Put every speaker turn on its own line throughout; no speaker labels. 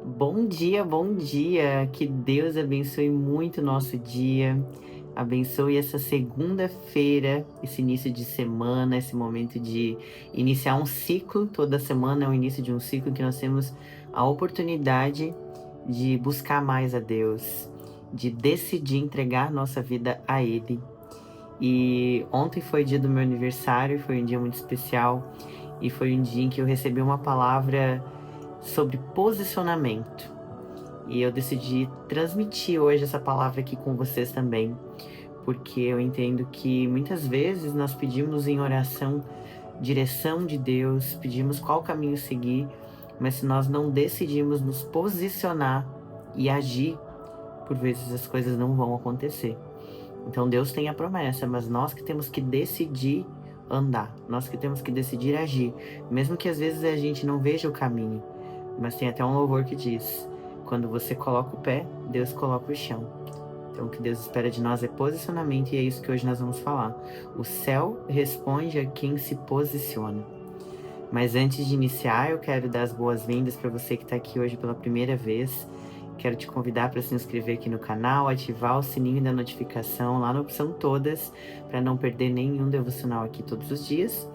Bom dia, bom dia. Que Deus abençoe muito o nosso dia. Abençoe essa segunda-feira, esse início de semana, esse momento de iniciar um ciclo. Toda semana é o início de um ciclo em que nós temos a oportunidade de buscar mais a Deus, de decidir entregar nossa vida a Ele. E ontem foi dia do meu aniversário, foi um dia muito especial e foi um dia em que eu recebi uma palavra sobre posicionamento. E eu decidi transmitir hoje essa palavra aqui com vocês também, porque eu entendo que muitas vezes nós pedimos em oração direção de Deus, pedimos qual caminho seguir, mas se nós não decidimos nos posicionar e agir, por vezes as coisas não vão acontecer. Então Deus tem a promessa, mas nós que temos que decidir andar, nós que temos que decidir agir, mesmo que às vezes a gente não veja o caminho. Mas tem até um louvor que diz: quando você coloca o pé, Deus coloca o chão. Então o que Deus espera de nós é posicionamento, e é isso que hoje nós vamos falar. O céu responde a quem se posiciona. Mas antes de iniciar, eu quero dar as boas-vindas para você que está aqui hoje pela primeira vez. Quero te convidar para se inscrever aqui no canal, ativar o sininho da notificação lá na opção todas, para não perder nenhum devocional aqui todos os dias.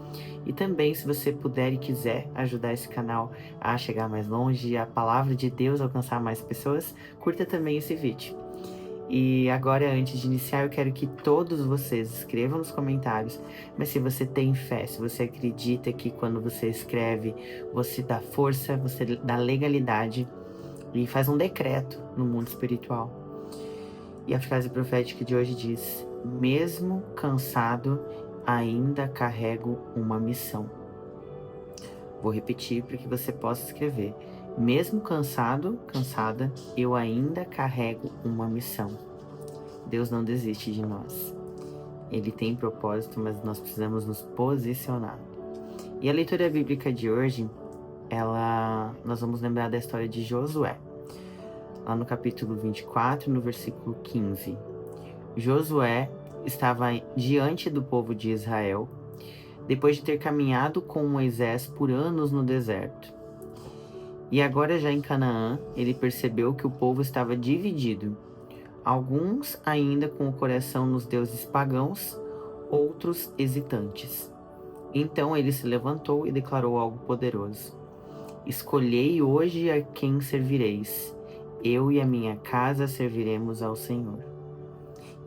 E também, se você puder e quiser ajudar esse canal a chegar mais longe, a palavra de Deus alcançar mais pessoas, curta também esse vídeo. E agora, antes de iniciar, eu quero que todos vocês escrevam nos comentários, mas se você tem fé, se você acredita que quando você escreve, você dá força, você dá legalidade e faz um decreto no mundo espiritual. E a frase profética de hoje diz: mesmo cansado, ainda carrego uma missão. Vou repetir para que você possa escrever: mesmo cansado, cansada, eu ainda carrego uma missão. Deus não desiste de nós. Ele tem propósito, mas nós precisamos nos posicionar. E a leitura bíblica de hoje, nós vamos lembrar da história de Josué. Lá no capítulo 24, no versículo 15. Josué estava diante do povo de Israel, depois de ter caminhado com Moisés por anos no deserto. E agora, já em Canaã, ele percebeu que o povo estava dividido. Alguns ainda com o coração nos deuses pagãos, outros hesitantes. Então ele se levantou e declarou algo poderoso: escolhei hoje a quem servireis. Eu e a minha casa serviremos ao Senhor.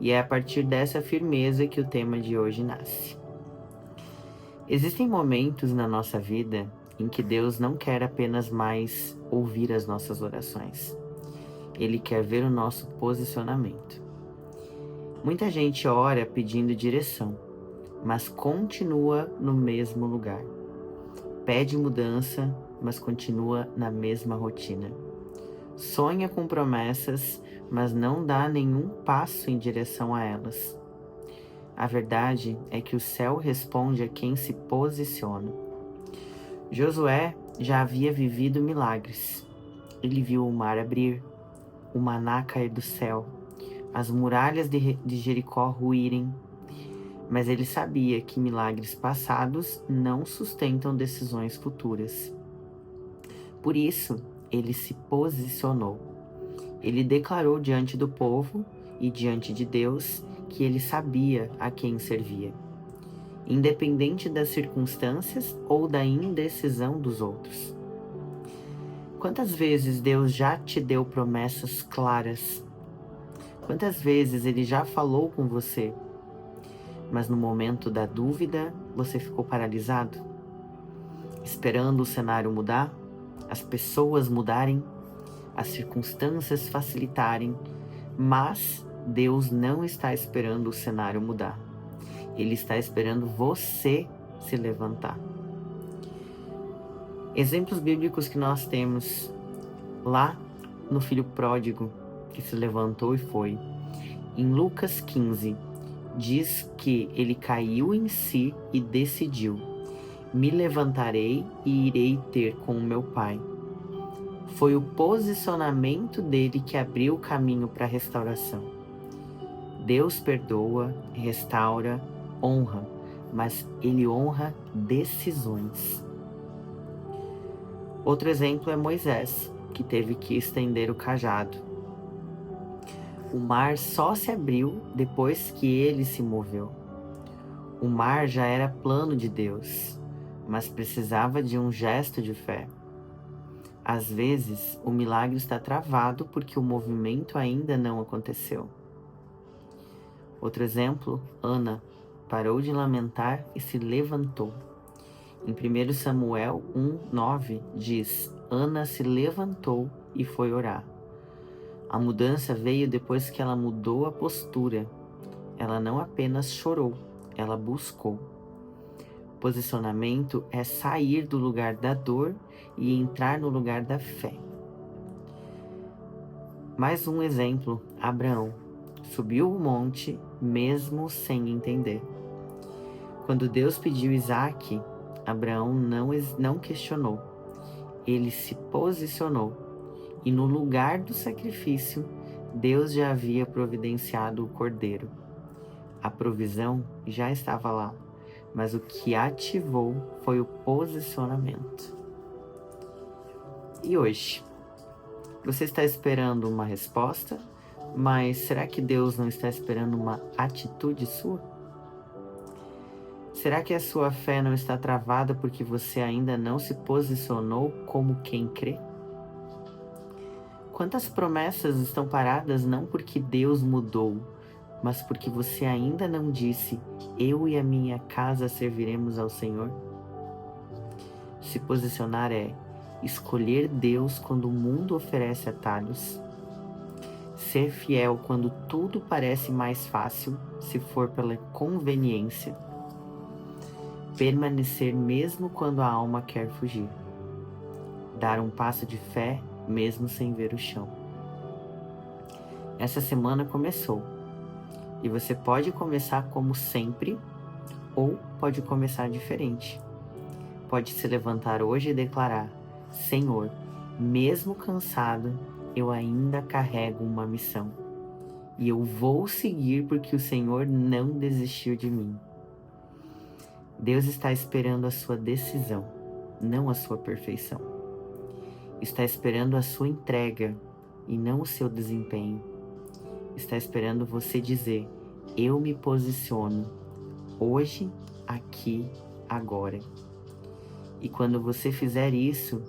E é a partir dessa firmeza que o tema de hoje nasce. Existem momentos na nossa vida em que Deus não quer apenas mais ouvir as nossas orações. Ele quer ver o nosso posicionamento. Muita gente ora pedindo direção, mas continua no mesmo lugar. Pede mudança, mas continua na mesma rotina. Sonha com promessas, mas não dá nenhum passo em direção a elas. A verdade é que o céu responde a quem se posiciona. Josué já havia vivido milagres. Ele viu o mar abrir, o maná cair do céu, as muralhas de Jericó ruírem. Mas ele sabia que milagres passados não sustentam decisões futuras. Por isso, ele se posicionou. Ele declarou diante do povo e diante de Deus que ele sabia a quem servia, independente das circunstâncias ou da indecisão dos outros. Quantas vezes Deus já te deu promessas claras? Quantas vezes Ele já falou com você, mas no momento da dúvida você ficou paralisado, esperando o cenário mudar, as pessoas mudarem, as circunstâncias facilitarem, mas Deus não está esperando o cenário mudar. Ele está esperando você se levantar. Exemplos bíblicos que nós temos lá no filho pródigo que se levantou e foi. Em Lucas 15, diz que ele caiu em si e decidiu: me levantarei e irei ter com o meu pai. Foi o posicionamento dele que abriu o caminho para a restauração. Deus perdoa, restaura, honra, mas Ele honra decisões. Outro exemplo é Moisés. que teve que estender o cajado. O mar só se abriu depois que ele se moveu. O mar já era plano de Deus, mas precisava de um gesto de fé. Às vezes, o milagre está travado porque o movimento ainda não aconteceu. Outro exemplo, Ana parou de lamentar e se levantou. Em 1 Samuel 1:9 diz: Ana se levantou e foi orar. A mudança veio depois que ela mudou a postura. Ela não apenas chorou, ela buscou. Posicionamento é sair do lugar da dor e entrar no lugar da fé. Mais um exemplo, Abraão subiu o monte mesmo sem entender. Quando Deus pediu Isaque, Abraão não questionou. Ele se posicionou. E no lugar do sacrifício, Deus já havia providenciado o cordeiro. A provisão já estava lá, mas o que ativou foi o posicionamento. E hoje? Você está esperando uma resposta, mas será que Deus não está esperando uma atitude sua? Será que a sua fé não está travada porque você ainda não se posicionou como quem crê? Quantas promessas estão paradas não porque Deus mudou, mas porque você ainda não disse: eu e a minha casa serviremos ao Senhor? Se posicionar é escolher Deus quando o mundo oferece atalhos, ser fiel quando tudo parece mais fácil, se for pela conveniência, permanecer mesmo quando a alma quer fugir, dar um passo de fé mesmo sem ver o chão. Essa semana começou, e você pode começar como sempre, ou pode começar diferente. Pode se levantar hoje e declarar: Senhor, mesmo cansado, eu ainda carrego uma missão, e eu vou seguir porque o Senhor não desistiu de mim. Deus está esperando a sua decisão, não a sua perfeição. Está esperando a sua entrega e não o seu desempenho. Está esperando você dizer: eu me posiciono hoje, aqui, agora. E quando você fizer isso,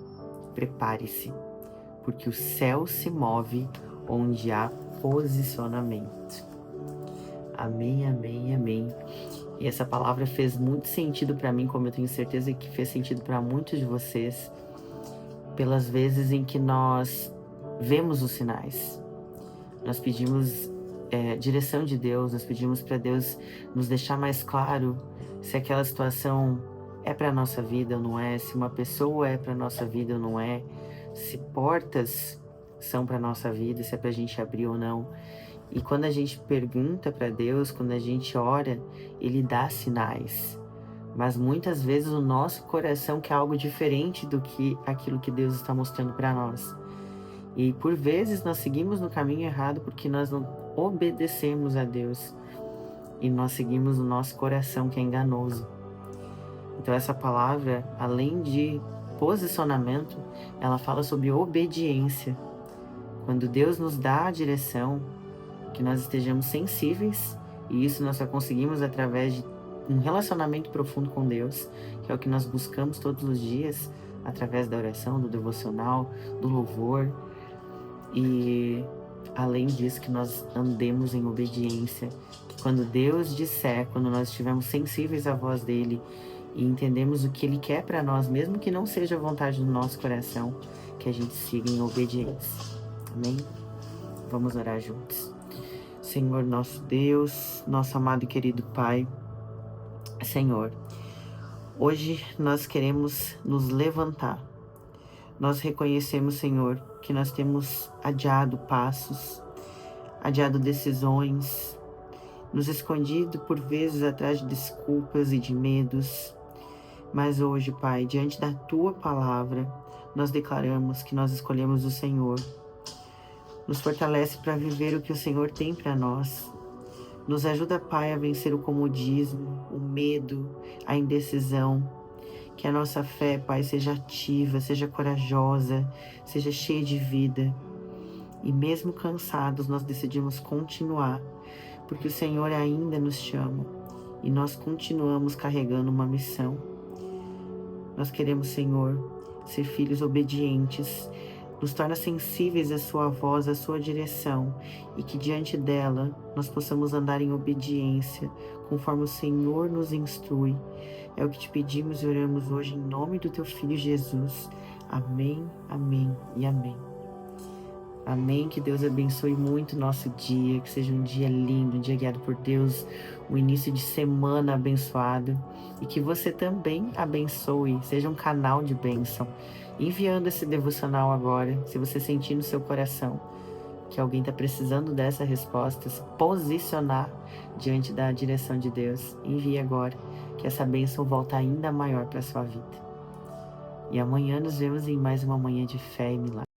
prepare-se, porque o céu se move onde há posicionamento. Amém, amém, amém. E essa palavra fez muito sentido para mim, como eu tenho certeza que fez sentido para muitos de vocês, pelas vezes em que nós vemos os sinais. Nós pedimos direção de Deus, nós pedimos para Deus nos deixar mais claro se aquela situação é para a nossa vida ou não é, se uma pessoa é para a nossa vida ou não é, se portas são para a nossa vida, se é para a gente abrir ou não. E quando a gente pergunta para Deus, quando a gente ora, Ele dá sinais. Mas muitas vezes o nosso coração quer algo diferente do que aquilo que Deus está mostrando para nós. E por vezes nós seguimos no caminho errado porque nós não obedecemos a Deus. E nós seguimos o nosso coração que é enganoso. Então essa palavra, além de posicionamento, ela fala sobre obediência. Quando Deus nos dá a direção, que nós estejamos sensíveis, e isso nós só conseguimos através de um relacionamento profundo com Deus, que é o que nós buscamos todos os dias, através da oração, do devocional, do louvor. E além disso, que nós andemos em obediência, que quando Deus disser, quando nós estivermos sensíveis à voz dele e entendemos o que ele quer para nós, mesmo que não seja a vontade do nosso coração, que a gente siga em obediência. Amém? Vamos orar juntos. Senhor nosso Deus, nosso amado e querido Pai, Senhor, hoje nós queremos nos levantar. Nós reconhecemos, Senhor, que nós temos adiado passos, adiado decisões, nos escondido por vezes atrás de desculpas e de medos. Mas hoje, Pai, diante da Tua palavra, nós declaramos que nós escolhemos o Senhor. Nos fortalece para viver o que o Senhor tem para nós. Nos ajuda, Pai, a vencer o comodismo, o medo, a indecisão. Que a nossa fé, Pai, seja ativa, seja corajosa, seja cheia de vida. E mesmo cansados, nós decidimos continuar, porque o Senhor ainda nos chama e nós continuamos carregando uma missão. Nós queremos, Senhor, ser filhos obedientes, nos torna sensíveis à sua voz, à sua direção, e que diante dela nós possamos andar em obediência, conforme o Senhor nos instrui. É o que te pedimos e oramos hoje em nome do teu Filho Jesus. Amém, amém e amém. Amém, que Deus abençoe muito o nosso dia, que seja um dia lindo, um dia guiado por Deus, um início de semana abençoado, e que você também abençoe, seja um canal de bênção, enviando esse devocional agora, se você sentir no seu coração que alguém está precisando dessa resposta, se posicionar diante da direção de Deus, envie agora, que essa bênção volta ainda maior para a sua vida. E amanhã nos vemos em mais uma manhã de fé e milagre.